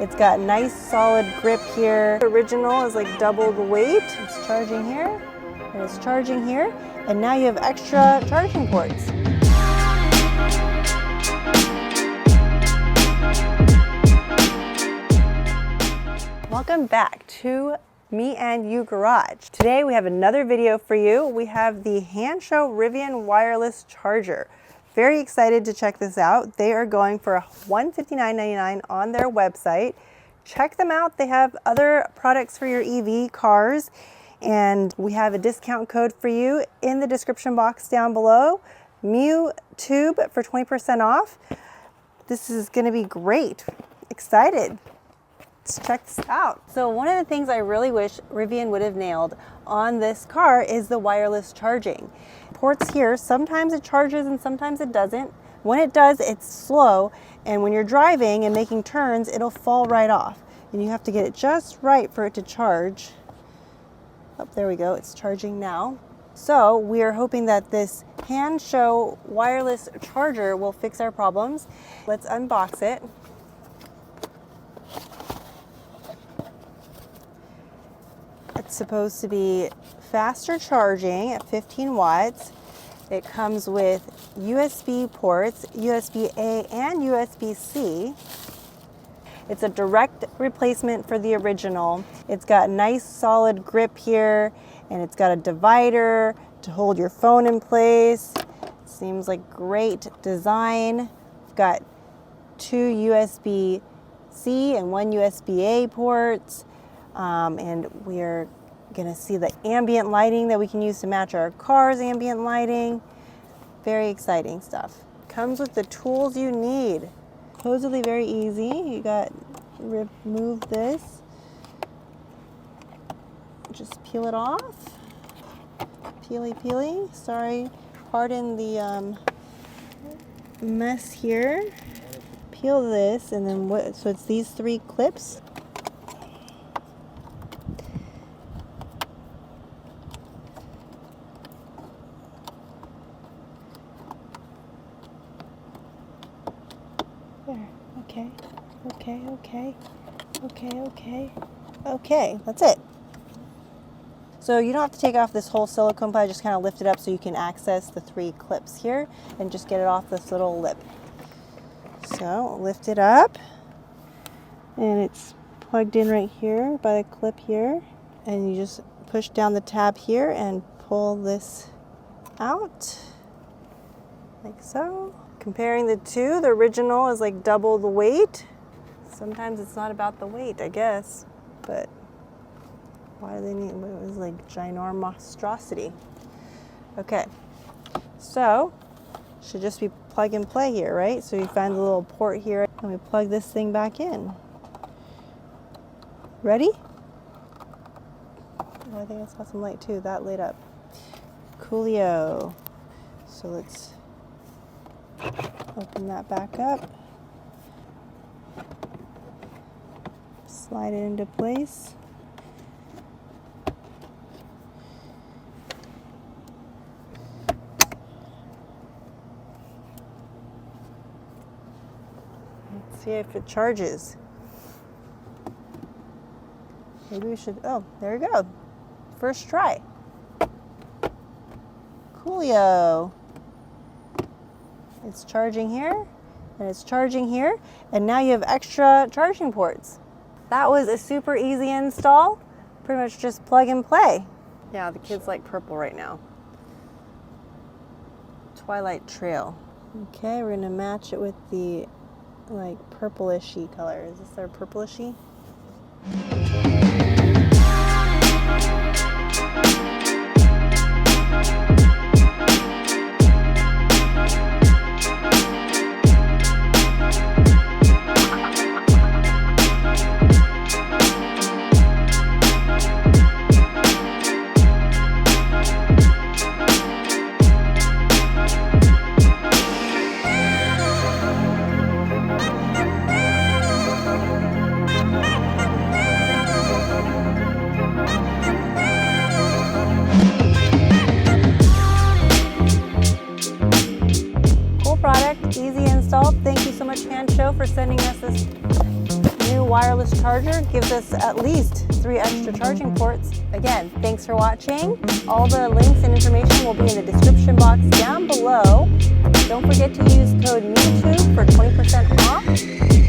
It's got nice solid grip here. The original is like double the weight. It's charging here, and it's charging here, and now you have extra charging ports. Welcome back to Me and You Garage. Today we have another video for you. We have the Hansshow Rivian wireless charger. Very excited to check this out. They are going for $159.99 on their website. Check them out. They have other products for your EV cars, and we have a discount code for you in the description box down below. MiuTube for 20% off. This is going to be great. Excited. Let's check this out. So one of the things I really wish Rivian would have nailed on this car is the wireless charging. Ports here, sometimes it charges and sometimes it doesn't. When it does, it's slow, and when you're driving and making turns, it'll fall right off. And you have to get it just right for it to charge. Oh, there we go, it's charging now. So we are hoping that this Hansshow wireless charger will fix our problems. Let's unbox it. It's supposed to be faster charging at 15 watts. It comes with USB ports, USB-A and USB-C. It's a direct replacement for the original. It's got nice solid grip here, and it's got a divider to hold your phone in place. Seems like great design. We've got 2 USB-C and 1 USB-A ports. And we're gonna see the ambient lighting that we can use to match our car's ambient lighting. Very exciting stuff. Comes with the tools you need. Supposedly very easy. You got, remove this. Just peel it off. Peely peely. Sorry, pardon the mess here. Peel this, and then what? So it's these 3 clips. There. Okay, that's it. So you don't have to take off this whole silicone pad, just kind of lift it up so you can access the 3 clips here and just get it off this little lip. So lift it up, and it's plugged in right here by the clip here, and you just push down the tab here and pull this out like so. Comparing the two, the original is like double the weight. Sometimes it's not about the weight, I guess, but why do they need, it was like ginormosity. Okay, so should just be plug and play here, right? So you find the little port here, and we plug this thing back in. Ready? Oh, I think it's got some light too, that lit up. Coolio. So let's open that back up. Slide it into place. Let's see if it charges. Maybe we should, oh, there we go. First try. Coolio. It's charging here, and it's charging here, and now you have extra charging ports. That was a super easy install. Pretty much just plug and play. Yeah, the kids like purple right now. Twilight Trail. Okay, we're gonna match it with the like purplishy color. Is this our purplishy? wireless charger gives us at least 3 extra charging ports. Again, thanks for watching. All the links and information will be in the description box down below. Don't forget to use code MiuTube for 20% off.